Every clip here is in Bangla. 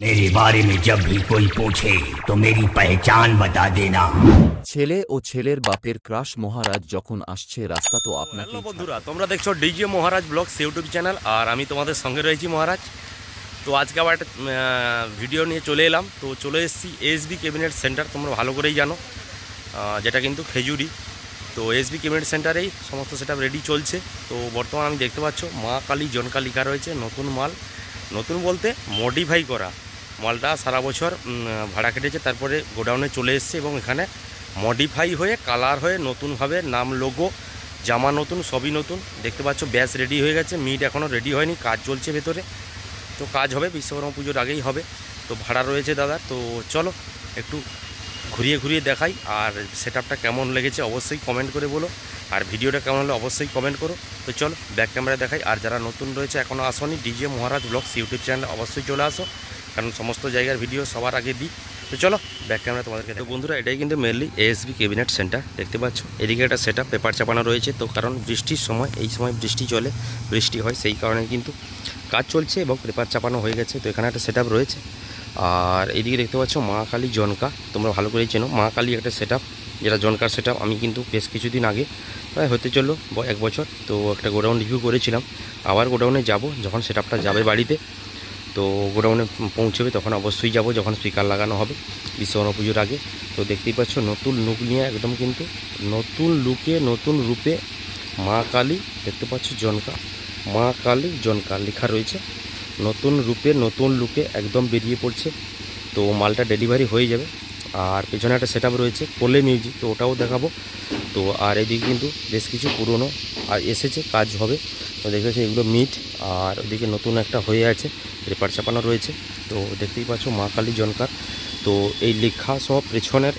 मेरे बारे में जब भी कोई पूछे तो मेरी पहचान बता देना। ছেলে ও ছেলের বাপের ক্রাশ মহারাজ যখন আসছে রাস্তা তো আপনাকে হ্যালো বন্ধুরা, তোমরা দেখছো ডিজে মহারাজ ব্লগস ইউটিউব চ্যানেল, আর আমি তোমাদের সঙ্গে রয়েছি মহারাজ। তো আজকে আবার একটা ভিডিও নিয়ে চলে এলাম। তো চলে এসেছি এসবি ক্যাবিনেট সেন্টার, তোমরা ভালো করেই জানো, যেটা কিন্তু খেজুরি। তো এসবি ক্যাবিনেট সেন্টারেই সমস্ত সেটআপ রেডি চলছে। তো বর্তমানে আমি দেখতে পাচ্ছ মা কালী জনকা লেখা রয়েছে। নতুন মাল, নতুন বলতে মডিফাই করা মালটা সারা বছর ভাড়া কেটেছে, তারপরে গোডাউনে চলে এসছে এবং এখানে মডিফাই হয়ে কালার হয়ে নতুনভাবে নাম, লোগো, জামা নতুন, সবই নতুন। দেখতে পাচ্ছ ব্যাস রেডি হয়ে গেছে, মিট এখনও রেডি হয়নি, কাজ চলছে ভেতরে। তো কাজ হবে বিশ্বকর্মা পুজোর আগেই হবে। তো ভাড়া রয়েছে দাদা। তো চলো একটু ঘুরিয়ে ঘুরিয়ে দেখাই, আর সেটআপটা কেমন লেগেছে অবশ্যই কমেন্ট করে বলো, আর ভিডিওটা কেমন হলে অবশ্যই কমেন্ট করো। তো চলো ব্যাক ক্যামেরায় দেখাই। আর যারা নতুন রয়েছে এখনও আসনি, ডিজে মহারাজ ব্লগস ইউটিউব চ্যানেলে অবশ্যই চলে আসো, কারণ সমস্ত জায়গার ভিডিও সবার আগে দিই। তো চলো ব্যাক ক্যামেরা তোমাদেরকে। তো বন্ধুরা, এটাই কিন্তু মেনলি এসবি ক্যাবিনেট সেন্টার। দেখতে পাচ্ছ এদিকে একটা সেটআপ পেপার চাপানো রয়েছে। তো কারণ বৃষ্টির সময়, এই সময় বৃষ্টি চলে, বৃষ্টি হয়, সেই কারণে কিন্তু কাজ চলছে এবং পেপার চাপানো হয়ে গেছে। তো এখানে একটা সেটআপ রয়েছে। আর এইদিকে দেখতে পাচ্ছ মা কালী জনকা, তোমরা ভালো করেই চেনো। মা কালী একটা সেটআপ, যেটা জনকার সেটআপ। আমি কিন্তু বেশ কিছুদিন আগে, প্রায় হতে চললো 1 বছর, তো একটা গোডাউন রিভিউ করেছিলাম। আবার গোডাউনে যাব, যখন সেটআপটা যাবে বাড়িতে, তো গোডাউনে পৌঁছবে তখন অবশ্যই যাব, যখন স্পিকার লাগানো হবে বিশ্বকর্মা পুজোর আগে। তো দেখতেই পাচ্ছ নতুন লুক নিয়ে একদম, কিন্তু নতুন লুকে নতুন রূপে মা কালী, দেখতে পাচ্ছ জনকা, মা কালী জনকা লেখা রয়েছে। নতুন রূপে নতুন লুকে একদম বেরিয়ে পড়ছে। তো মালটা ডেলিভারি হয়ে যাবে। আর পেছনে একটা সেটআপ রয়েছে কোলে মিউজিক, তো ওটাও দেখাবো। তো আর এদিকে কিন্তু বেশ কিছু পুরনো আর এসেছে, কাজ হবে। তো দেখেছি এগুলো মিট, আর ওদিকে নতুন একটা হয়ে আছে, পেপার চাপানো রয়েছে। তো দেখতেই পাচ্ছ মা কালী জনকার। তো এই লেখা সব পেছনের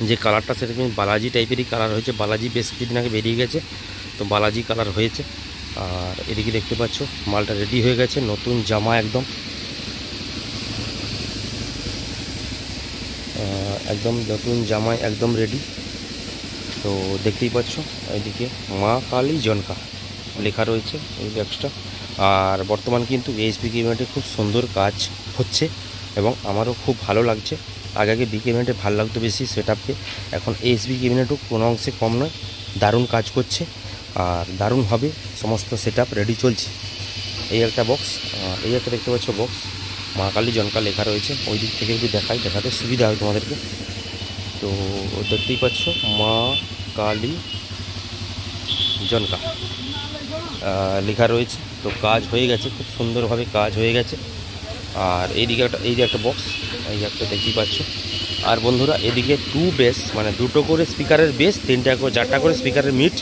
যে কালারটা, সেটা কিন্তু বালাজি টাইপেরই কালার হয়েছে। বালাজি বেশ কিছুদিন আগে বেরিয়ে গেছে, তো বালাজি কালার হয়েছে। আর এদিকে দেখতে পাচ্ছ মালটা রেডি হয়ে গেছে, নতুন জামা একদম, একদম নতুন জামায় একদম রেডি। তো দেখতেই পাচ্ছ এদিকে মা কালী জনকা লেখা রয়েছে এই ব্যাগসটা। আর বর্তমান কিন্তু এসবি ক্যাবিনেটে খুব সুন্দর কাজ হচ্ছে এবং আমারও খুব ভালো লাগছে। আগে বি ক্যাবিনেটে ভালো লাগতো বেশি সেটআপকে, এখন এসবি ক্যাবিনেটও কোনো অংশে কম নয়, দারুণ কাজ করছে আর দারুণ হবে। সমস্ত সেটআপ রেডি চলছে। এই একটা বক্স, এই একটা দেখতে পাচ্ছ বক্স, মা কালী জনকা লেখা রয়েছে। ওই দিক থেকে যদি দেখাতে সুবিধা হয় তোমাদেরকে। তো দেখতেই পাচ্ছ মা কালী জনকা লেখা রয়েছে। তো কাজ হয়ে গেছে, খুব সুন্দরভাবে কাজ হয়ে গেছে। আর এইদিকে একটা বক্স, এই একটা দেখতেই পাচ্ছ। আর বন্ধুরা এদিকে 2 বেস, মানে 2টো করে স্পিকারের বেস, 4টা করে স্পিকারের মিট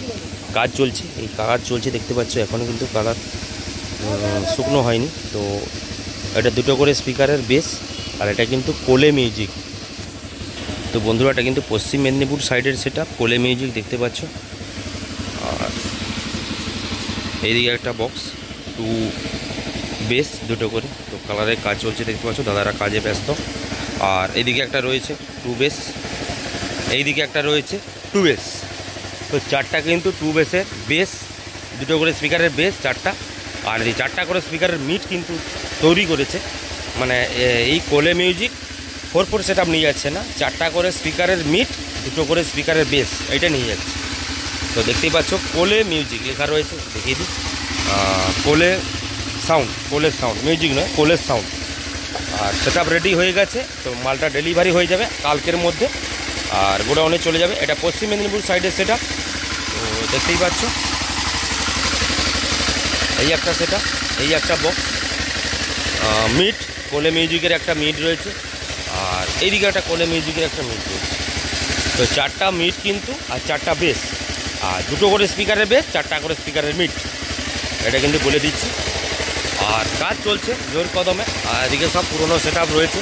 কাজ চলছে। এই কালার চলছে দেখতে পাচ্ছ, এখনও কিন্তু কালার শুকনো হয়নি। তো এটা 2টো করে স্পিকারের বেস, আর এটা কিন্তু কোলে মিউজিক। তো বন্ধুরা এটা কিন্তু পশ্চিম মেদিনীপুর সাইডের সেটআপ, কোলে মিউজিক দেখতে পাচ্ছ। আর এইদিকে একটা বক্স, 2 বেস 2টো করে। তো কালারের কাজ চলছে দেখতে পাচ্ছ, দাদারা কাজে ব্যস্ত। আর এইদিকে একটা রয়েছে 2 বেস, এইদিকে একটা রয়েছে 2 বেস। তো 4টা কিন্তু 2 বেসের বেস, 2টো করে স্পিকারের বেস 4টা। আর এই 4টা করে স্পিকারের মিট কিন্তু তৈরি করেছে, মানে এই কোলে মিউজিক 4/4 সেটআপ নিয়ে যাচ্ছে না, 4টা করে স্পিকারের মিট, 2টো করে স্পিকারের বেস, এইটা নিয়ে যাচ্ছে। তো দেখতেই পাচ্ছ কোলে মিউজিক লেখা রয়েছে, দেখিয়ে দিই, কোলে সাউন্ড, কোলের সাউন্ড, মিউজিক নয়, কোলের সাউন্ড। আর সেটআপ রেডি হয়ে গেছে। তো মালটা ডেলিভারি হয়ে যাবে কালকের মধ্যে, আর গোডাউনে চলে যাবে। এটা পশ্চিম মেদিনীপুর সাইডের সেটআপ। তো দেখতেই পাচ্ছ এই একটা সেটআপ, এই একটা বক্স, মিট, কোলে মিউজিকের একটা মিট রয়েছে। আর এইদিকে একটা কোলে মিউজিকের একটা মিট রয়েছে। তো 4টা মিট কিন্তু, আর 4টা বেস, আর 2টো করে স্পিকারের বেস, 4টা করে স্পিকারের মিট, এটা কিন্তু বলে দিচ্ছি। আর কাজ চলছে জোর কদমে। আর এদিকে সব পুরনো সেটআপ রয়েছে।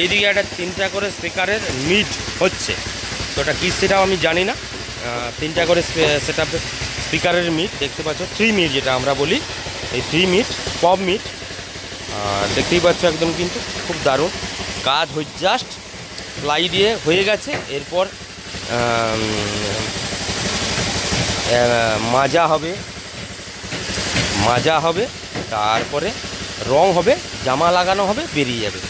এইদিকে একটা 3টা করে স্পিকারের মিট হচ্ছে। তো এটা কী সেটআপ আমি জানি না, 3টা করে সেটআপ স্পিকারের মিট দেখতে পাচ্ছ, 3 মিট যেটা আমরা বলি, এই 3 মিট, পপ মিট। আর দেখতেই পাচ্ছ একদম কিন্তু খুব দারুণ কাজ হয়ে, জাস্ট প্লাই দিয়ে হয়ে গেছে। এরপর মাজা হবে, তারপরে রং হবে, জামা লাগানো হবে, বেরিয়ে যাবে।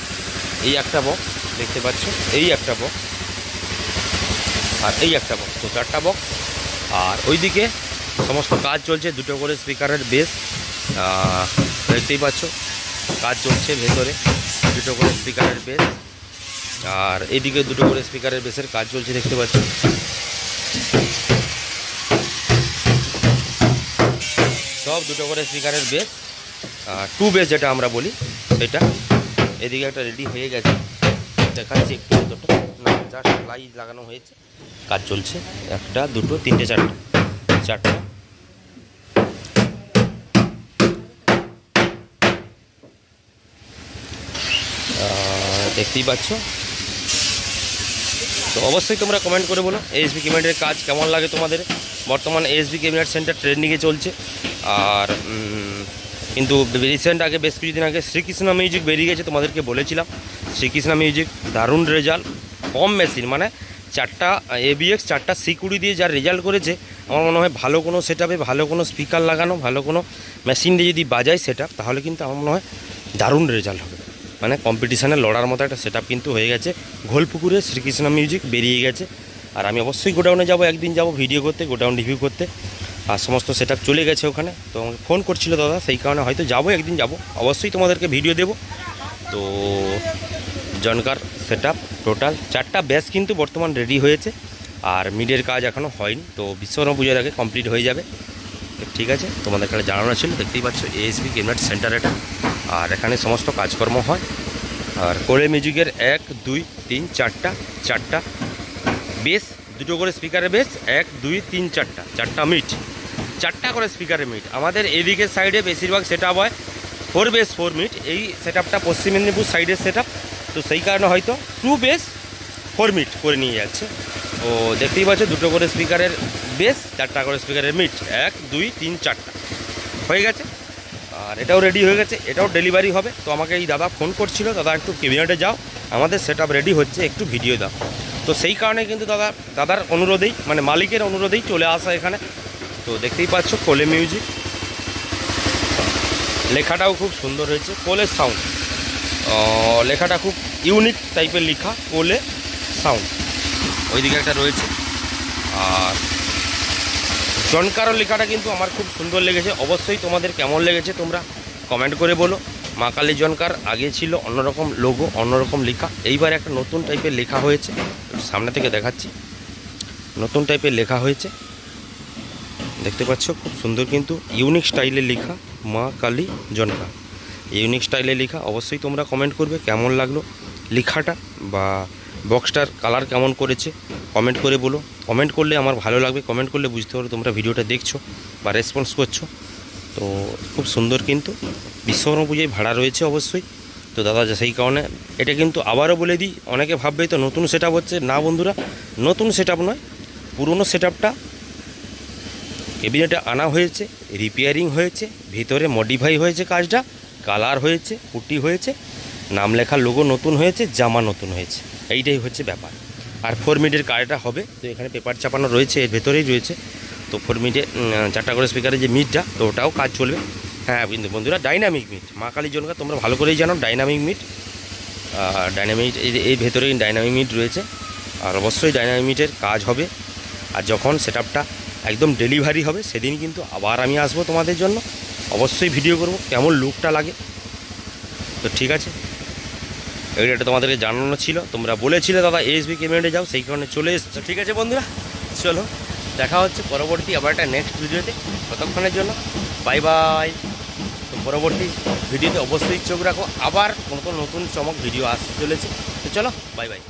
এই একটা বক্স দেখতে পাচ্ছ, এই একটা বক্স, আর এই একটা বক্স, তো 4টা বক্স। আর ওইদিকে সমস্ত কাজ চলছে, 2টো করে স্পিকারের বেস দেখতেই পাচ্ছ, কাজ চলছে ভেতরে, 2টো করে স্পিকারের বেস। আর এদিকে 2টো করে স্পিকারের বেসের কাজ চলছে দেখতে পাচ্ছ। সব 2টো করে স্পিকারের বেস, 2 বেস যেটা আমরা বলি সেটা। এদিকে একটা রেডি হয়ে গেছে, দেখাচ্ছি একটু ভেতরটা। না, জাস্ট লাইট লাগানো হয়েছে, কাজ চলছে। 1, 2, 3, 4টা। দেখতেই পাচ্ছ। তো অবশ্যই তোমরা কমেন্ট করে বলো এএসবি ক্যাবিনেটের কাজ কেমন লাগে তোমাদের। বর্তমানে এএসবি ক্যাবিনেট সেন্টার ট্রেন্ডিংয়ে চলছে। আর কিন্তু রিসেন্ট আগে বেশ কিছুদিন আগে শ্রীকৃষ্ণ মিউজিক বেরিয়ে গেছে, তোমাদেরকে বলেছিলাম। শ্রীকৃষ্ণ মিউজিক দারুণ রেজাল্ট, কম মেশিন, মানে 4টা ABX 4টা সিকিউরিটি দিয়ে যা রেজাল্ট করেছে, আমার মনে হয় ভালো কোনো সেটআপে ভালো কোনো স্পিকার লাগানো, ভালো কোনো মেশিন দিয়ে যদি বাজায় সেটআপ, তাহলে কিন্তু আমার মনে হয় দারুণ রেজাল্ট হবে। মানে কম্পিটিশানে লড়ার মতো একটা সেটআপ কিন্তু হয়ে গেছে। ঘোলপুকুরে শ্রীকৃষ্ণ মিউজিক বেরিয়ে গেছে। আর আমি অবশ্যই গোডাউনে যাব, একদিন যাব ভিডিও করতে, গোডাউন রিভিউ করতে। আর সমস্ত সেটআপ চলে গেছে ওখানে, তো আমাকে ফোন করছিল দাদা, সেই কারণে হয়তো যাবো, একদিন যাব, অবশ্যই তোমাদেরকে ভিডিও দেব। তো জনকার সেটআপ টোটাল 4টা ব্যাস কিন্তু বর্তমান রেডি হয়েছে। আর মিডের কাজ এখনও হয়নি, তো বিশ্বকর্মা পুজোর আগে কমপ্লিট হয়ে যাবে। ঠিক আছে, তোমাদের কাছে জানানো ছিল। দেখতেই পাচ্ছ এএসবি ক্যাবিনেট সেন্টার এটা। আর এখানে সমস্ত কাজকর্ম হয়। আর কোলে মিউজিকের 1, 2, 3, 4টা বেস, 2টো করে স্পিকারের বেস, 1, 2, 3, 4টা মিট, 4টা করে স্পিকারের মিট। আমাদের এদিকের সাইডে বেশিরভাগ সেটআপ হয় 4 বেস 4 মিট। এই সেটআপটা পশ্চিম মেদিনীপুর সাইডের সেটআপ, তো সেই কারণে হয়তো 2 বেস 4 মিট করে নিয়ে যাচ্ছে। ও দেখতেই পাচ্ছ 2টো করে স্পিকারের বেস, 4টা করে স্পিকারের মিট, 1, 2, 3, 4টা হয়ে গেছে। আর এটাও রেডি হয়ে গেছে, এটাও ডেলিভারি হবে। তো আমাকে এই দাদা ফোন করছিল, দাদা একটু ক্যাবিনেটে যাও, আমাদের সেটআপ রেডি হচ্ছে, একটু ভিডিও দাও। তো সেই কারণে কিন্তু দাদার অনুরোধেই, মানে মালিকের অনুরোধেই চলে আসা এখানে। তো দেখতেই পাচ্ছ কোলে মিউজিক, লেখাটাও খুব সুন্দর হয়েছে, কোলে সাউন্ড। লেখাটা খুব ইউনিক টাইপের লেখা, কোলে সাউন্ড। ওইদিকে একটা রয়েছে। আর জনকারও লেখাটা কিন্তু আমার খুব সুন্দর লেগেছে। অবশ্যই তোমাদের কেমন লেগেছে তোমরা কমেন্ট করে বলো। মা কালী জনকার আগে ছিল অন্যরকম লোগো, অন্যরকম লেখা, এইবার একটা নতুন টাইপের লেখা হয়েছে। সামনে থেকে দেখাচ্ছি, নতুন টাইপের লেখা হয়েছে, দেখতে পাচ্ছ খুব সুন্দর, কিন্তু ইউনিক স্টাইলের লেখা, মা কালী জনকার, ইউনিক স্টাইলের লেখা। অবশ্যই তোমরা কমেন্ট করবে কেমন লাগলো লেখাটা, বা বক্সটার কালার কেমন করেছে, কমেন্ট করে বলো। কমেন্ট করলে আমার ভালো লাগবে, কমেন্ট করলে বুঝতে পারো তোমরা ভিডিওটা দেখছো বা রেসপন্স করছো। তো খুব সুন্দর, কিন্তু বিশ্বকর্মা পুজোয় ভাড়া রয়েছে অবশ্যই। তো দাদা সেই কারণে এটা কিন্তু আবারও বলে দিই, অনেকে ভাববে তো নতুন সেটআপ হচ্ছে। না বন্ধুরা, নতুন সেটআপ নয়, পুরনো সেটআপটা ক্যাবিনেটে আনা হয়েছে, রিপেয়ারিং হয়েছে, ভিতরে মডিফাই হয়েছে, কাজটা কালার হয়েছে, পুটি হয়েছে, নাম লেখা লোগো নতুন হয়েছে, জামা নতুন হয়েছে, এইটাই হচ্ছে ব্যাপার। আর 4 মিনিটের কাজটা হবে, তো এখানে পেপার চাপানো রয়েছে, এর ভেতরেই রয়েছে। তো 4 মিনিটে 4টা করে স্পিকারের যে মিটটা, তো ওটাও কাজ চলবে। হ্যাঁ কিন্তু বন্ধুরা, ডাইনামিক মিট, মা কালীর জনকার তোমরা ভালো করেই জানো ডাইনামিক মিট। ডাইনামিক এই ভেতরেই ডাইনামিক মিট রয়েছে। আর অবশ্যই ডাইনামিক মিটের কাজ হবে। আর যখন সেটআপটা একদম ডেলিভারি হবে, সেদিন কিন্তু আবার আমি আসবো তোমাদের জন্য, অবশ্যই ভিডিও করব কেমন লুকটা লাগে। তো ঠিক আছে, এইটা তোমাদেরকে জানানো ছিল। তোমরা বলেছিলে দাদা এএসবি ক্যাবিনেটে যাও, সেই কারণে চলে এসেছো। ঠিক আছে বন্ধুরা, চলো দেখা হচ্ছে পরবর্তী আবার একটা নেক্সট ভিডিওতে। ততক্ষণের জন্য বাই বাই। তো পরবর্তী ভিডিওতে অবশ্যই চোখ রাখো, আবার কোনো নতুন চমক ভিডিও আসতে চলেছে। তো চলো বাই বাই।